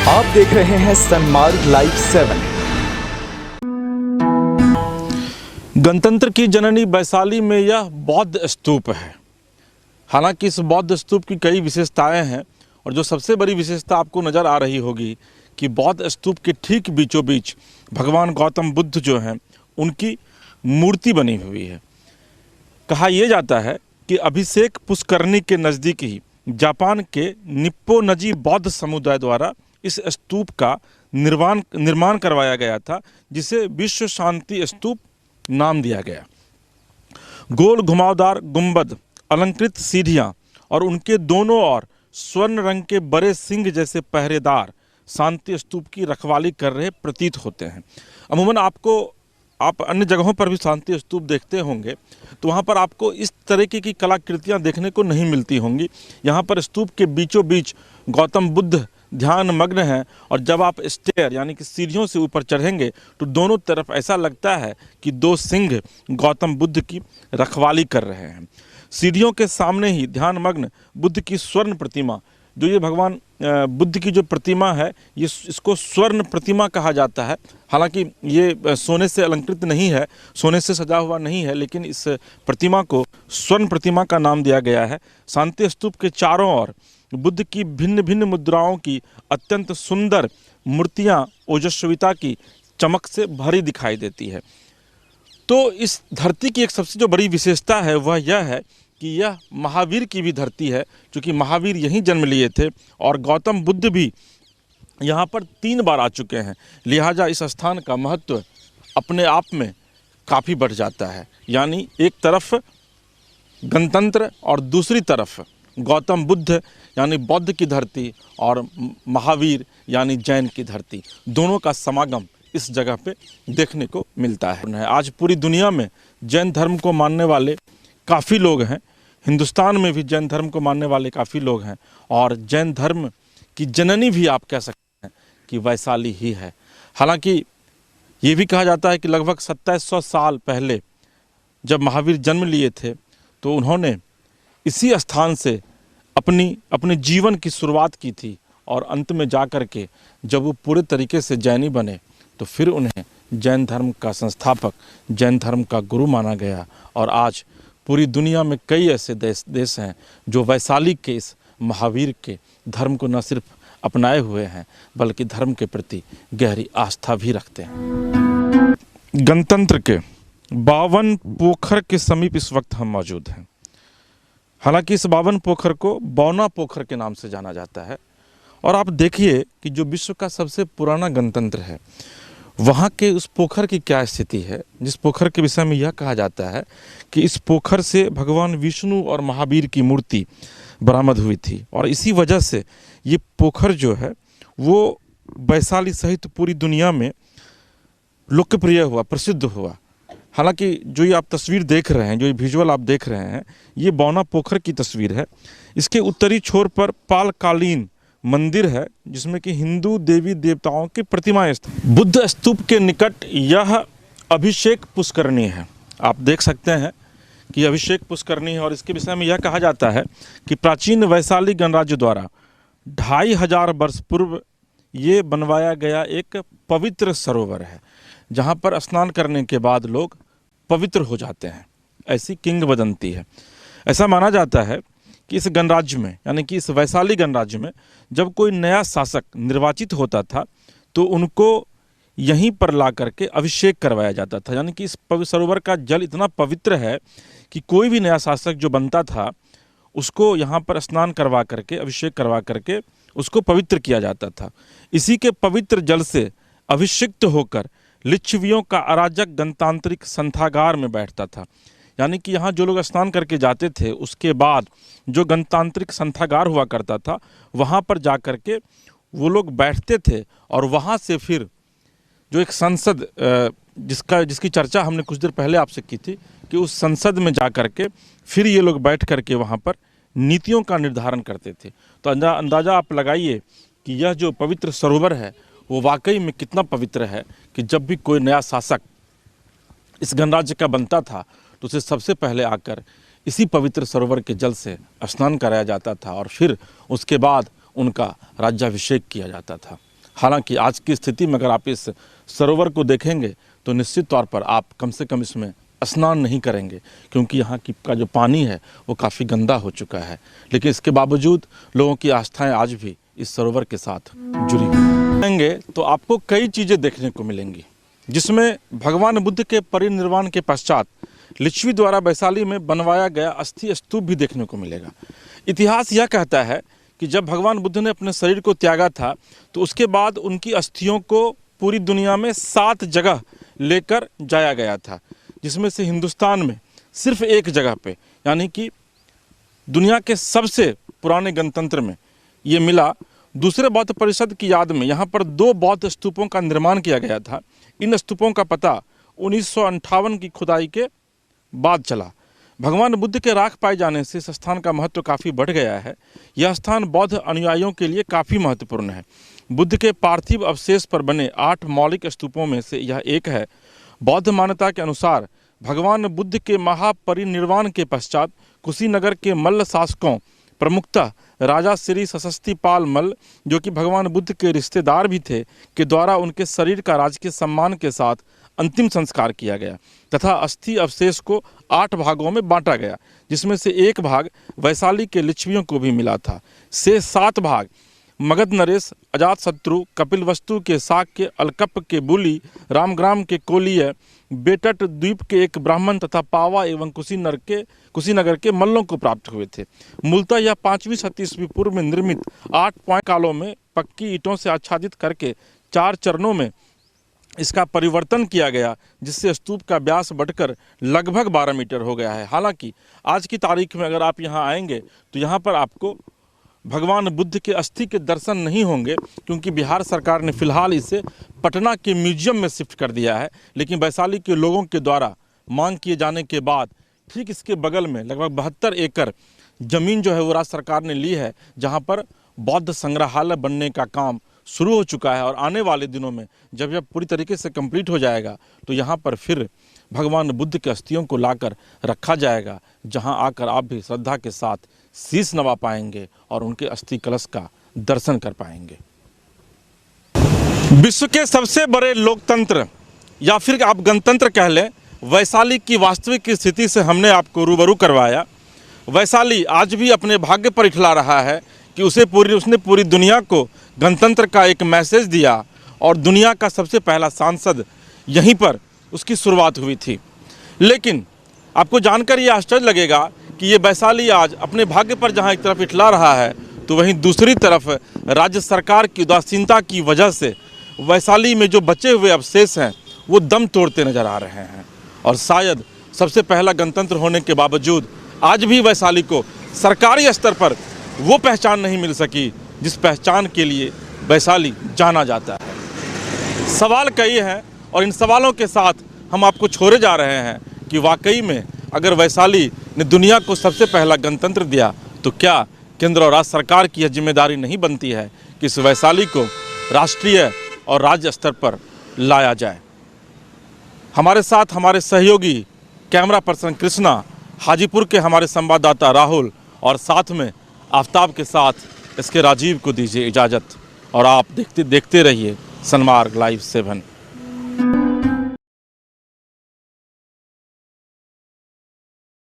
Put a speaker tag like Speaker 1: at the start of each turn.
Speaker 1: आप देख रहे हैं सनमार्ग लाइव 7।
Speaker 2: गणतंत्र की जननी वैशाली में यह बौद्ध स्तूप है। हालांकि इस बौद्ध स्तूप की कई विशेषताएं हैं और जो सबसे बड़ी विशेषता आपको नज़र आ रही होगी कि बौद्ध स्तूप के ठीक बीचों बीच भगवान गौतम बुद्ध जो हैं उनकी मूर्ति बनी हुई है। कहा यह जाता है कि अभिषेक पुष्करणी के नज़दीक ही जापान के निप्पोनजी बौद्ध समुदाय द्वारा इस स्तूप का निर्माण करवाया गया था, जिसे विश्व शांति स्तूप नाम दिया गया। गोल घुमावदार गुंबद, अलंकृत सीढ़ियाँ और उनके दोनों ओर स्वर्ण रंग के बड़े सिंह जैसे पहरेदार शांति स्तूप की रखवाली कर रहे प्रतीत होते हैं। अमूमन आप अन्य जगहों पर भी शांति स्तूप देखते होंगे तो वहाँ पर आपको इस तरीके की कलाकृतियाँ देखने को नहीं मिलती होंगी। यहाँ पर स्तूप के बीचों बीच गौतम बुद्ध ध्यान मग्न हैं और जब आप स्टेयर यानी कि सीढ़ियों से ऊपर चढ़ेंगे तो दोनों तरफ ऐसा लगता है कि दो सिंह गौतम बुद्ध की रखवाली कर रहे हैं। सीढ़ियों के सामने ही ध्यान मग्न बुद्ध की स्वर्ण प्रतिमा, जो ये भगवान बुद्ध की जो प्रतिमा है ये इसको स्वर्ण प्रतिमा कहा जाता है। हालांकि ये सोने से अलंकृत नहीं है, सोने से सजा हुआ नहीं है, लेकिन इस प्रतिमा को स्वर्ण प्रतिमा का नाम दिया गया है। शांति स्तूप के चारों ओर बुद्ध की भिन्न भिन्न मुद्राओं की अत्यंत सुंदर मूर्तियां ओजस्विता की चमक से भरी दिखाई देती है। तो इस धरती की एक सबसे जो बड़ी विशेषता है वह यह है कि यह महावीर की भी धरती है, क्योंकि महावीर यहीं जन्म लिए थे और गौतम बुद्ध भी यहाँ पर 3 बार आ चुके हैं। लिहाजा इस स्थान का महत्व अपने आप में काफ़ी बढ़ जाता है। यानी एक तरफ गणतंत्र और दूसरी तरफ गौतम बुद्ध यानी बौद्ध की धरती और महावीर यानी जैन की धरती, दोनों का समागम इस जगह पे देखने को मिलता है। आज पूरी दुनिया में जैन धर्म को मानने वाले काफ़ी लोग हैं। हिंदुस्तान में भी जैन धर्म को मानने वाले काफ़ी लोग हैं और जैन धर्म की जननी भी आप कह सकते हैं कि वैशाली ही है। हालांकि ये भी कहा जाता है कि लगभग 2700 साल पहले जब महावीर जन्म लिए थे तो उन्होंने इसी स्थान से अपने जीवन की शुरुआत की थी और अंत में जा कर के जब वो पूरे तरीके से जैनी बने तो फिर उन्हें जैन धर्म का संस्थापक, जैन धर्म का गुरु माना गया। और आज पूरी दुनिया में कई ऐसे देश हैं जो वैशाली के इस महावीर के धर्म को न सिर्फ अपनाए हुए हैं बल्कि धर्म के प्रति गहरी आस्था भी रखते हैं। गणतंत्र के 52 पोखर के समीप इस वक्त हम मौजूद हैं। हालांकि इस 52 पोखर को बौना पोखर के नाम से जाना जाता है और आप देखिए कि जो विश्व का सबसे पुराना गणतंत्र है वहाँ के उस पोखर की क्या स्थिति है, जिस पोखर के विषय में यह कहा जाता है कि इस पोखर से भगवान विष्णु और महावीर की मूर्ति बरामद हुई थी और इसी वजह से ये पोखर जो है वो वैशाली सहित पूरी दुनिया में लोकप्रिय हुआ, प्रसिद्ध हुआ। हालांकि जो ये आप तस्वीर देख रहे हैं, जो ये विजुअल आप देख रहे हैं, ये बौना पोखर की तस्वीर है। इसके उत्तरी छोर पर पालकालीन मंदिर है जिसमें कि हिंदू देवी देवताओं की प्रतिमाएं स्थित। बुद्ध स्तूप के निकट यह अभिषेक पुष्करणी है। आप देख सकते हैं कि अभिषेक पुष्करणी है और इसके विषय में यह कहा जाता है कि प्राचीन वैशाली गणराज्य द्वारा 2500 वर्ष पूर्व ये बनवाया गया एक पवित्र सरोवर है जहाँ पर स्नान करने के बाद लोग पवित्र हो जाते हैं, ऐसी किंवदंती है। ऐसा माना जाता है कि इस गणराज्य में यानी कि इस वैशाली गणराज्य में जब कोई नया शासक निर्वाचित होता था तो उनको यहीं पर ला करके अभिषेक करवाया जाता था। यानी कि इस सरोवर का जल इतना पवित्र है कि कोई भी नया शासक जो बनता था उसको यहाँ पर स्नान करवा करके, अभिषेक करवा करके उसको पवित्र किया जाता था। इसी के पवित्र जल से अभिषिक्त होकर लिच्छवियों का अराजक गणतांत्रिक संथागार में बैठता था। यानी कि यहाँ जो लोग स्नान करके जाते थे उसके बाद जो गणतांत्रिक संथागार हुआ करता था वहाँ पर जा कर के वो लोग बैठते थे और वहाँ से फिर जो एक संसद जिसकी चर्चा हमने कुछ देर पहले आपसे की थी कि उस संसद में जा कर के फिर ये लोग बैठ कर के वहाँ पर नीतियों का निर्धारण करते थे। तो अंदाज़ा आप लगाइए कि यह जो पवित्र सरोवर है वो वाकई में कितना पवित्र है कि जब भी कोई नया शासक इस गणराज्य का बनता था तो उसे सबसे पहले आकर इसी पवित्र सरोवर के जल से स्नान कराया जाता था और फिर उसके बाद उनका राज्याभिषेक किया जाता था। हालांकि आज की स्थिति में अगर आप इस सरोवर को देखेंगे तो निश्चित तौर पर आप कम से कम इसमें स्नान नहीं करेंगे, क्योंकि यहाँ की का जो पानी है वो काफ़ी गंदा हो चुका है। लेकिन इसके बावजूद लोगों की आस्थाएं आज भी इस सरोवर के साथ जुड़ी हुई हैं। तो आपको कई चीज़ें देखने को मिलेंगी, जिसमें भगवान बुद्ध के परिनिर्वाण के पश्चात लिच्छवी द्वारा वैशाली में बनवाया गया अस्थि स्तूप भी देखने को मिलेगा। इतिहास यह कहता है कि जब भगवान बुद्ध ने अपने शरीर को त्यागा था तो उसके बाद उनकी अस्थियों को पूरी दुनिया में 7 जगह लेकर जाया गया था, जिसमें से हिंदुस्तान में सिर्फ एक जगह पे, यानी कि दुनिया के सबसे पुराने गणतंत्र में ये मिला। दूसरे बौद्ध परिषद की याद में यहाँ पर 2 बौद्ध स्तूपों का निर्माण किया गया था। इन स्तूपों का पता 1958 की खुदाई के बाद चला। भगवान बुद्ध के राख पाए जाने से इस स्थान का महत्व काफ़ी बढ़ गया है। यह स्थान बौद्ध अनुयायियों के लिए काफ़ी महत्वपूर्ण है। बुद्ध के पार्थिव अवशेष पर बने 8 मौलिक स्तूपों में से यह एक है। बौद्ध मान्यता के अनुसार भगवान बुद्ध के महापरिनिर्वाण के पश्चात कुशीनगर के मल्ल शासकों, प्रमुखतः राजा श्री सशस्तिपाल मल्ल, जो कि भगवान बुद्ध के रिश्तेदार भी थे, के द्वारा उनके शरीर का राजकीय सम्मान के साथ अंतिम संस्कार किया गया तथा अस्थि अवशेष को 8 भागों में बांटा गया, जिसमें से एक भाग वैशाली के लिच्छवियों को भी मिला था। से 7 भाग मगध नरेश, अजातशत्रु, कपिलवस्तु के शाक्य, अलकप के बुली, रामग्राम के कोलीय, बेटट द्वीप के एक ब्राह्मण तथा पावा एवं कुशीनगर के मल्लों को प्राप्त हुए थे। मूलतः यह 5वीं शताब्दी ईस्वी पूर्व में निर्मित 8 पॉइंट कालों में पक्की ईंटों से आच्छादित करके 4 चरणों में इसका परिवर्तन किया गया, जिससे स्तूप का व्यास बढ़कर लगभग 12 मीटर हो गया है। हालांकि आज की तारीख में अगर आप यहाँ आएंगे तो यहाँ पर आपको भगवान बुद्ध के अस्थि के दर्शन नहीं होंगे, क्योंकि बिहार सरकार ने फिलहाल इसे पटना के म्यूजियम में शिफ्ट कर दिया है। लेकिन वैशाली के लोगों के द्वारा मांग किए जाने के बाद ठीक इसके बगल में लगभग 72 एकड़ ज़मीन जो है वो राज्य सरकार ने ली है, जहाँ पर बौद्ध संग्रहालय बनने का काम शुरू हो चुका है। और आने वाले दिनों में जब यह पूरी तरीके से कंप्लीट हो जाएगा तो यहाँ पर फिर भगवान बुद्ध के अस्थियों को लाकर रखा जाएगा, जहाँ आकर आप भी श्रद्धा के साथ शीश नवा पाएंगे और उनके अस्थि कलश का दर्शन कर पाएंगे। विश्व के सबसे बड़े लोकतंत्र या फिर आप गणतंत्र कह लें, वैशाली की वास्तविक स्थिति से हमने आपको रूबरू करवाया। वैशाली आज भी अपने भाग्य पर इठला रहा है कि उसने पूरी दुनिया को गणतंत्र का एक मैसेज दिया और दुनिया का सबसे पहला सांसद यहीं पर उसकी शुरुआत हुई थी। लेकिन आपको जानकर ये आश्चर्य लगेगा कि ये वैशाली आज अपने भाग्य पर जहाँ एक तरफ इठला रहा है, तो वहीं दूसरी तरफ राज्य सरकार की उदासीनता की वजह से वैशाली में जो बचे हुए अवशेष हैं वो दम तोड़ते नजर आ रहे हैं। और शायद सबसे पहला गणतंत्र होने के बावजूद आज भी वैशाली को सरकारी स्तर पर वो पहचान नहीं मिल सकी जिस पहचान के लिए वैशाली जाना जाता है। सवाल कई हैं और इन सवालों के साथ हम आपको छोड़े जा रहे हैं कि वाकई में अगर वैशाली ने दुनिया को सबसे पहला गणतंत्र दिया तो क्या केंद्र और राज्य सरकार की यह जिम्मेदारी नहीं बनती है कि इस वैशाली को राष्ट्रीय और राज्य स्तर पर लाया जाए। हमारे साथ हमारे सहयोगी कैमरा पर्सन कृष्णा, हाजीपुर के हमारे संवाददाता राहुल और साथ में आफ्ताब के साथ इसके राजीव को दीजिए इजाज़त और आप देखते रहिए सनमार्ग लाइव 7।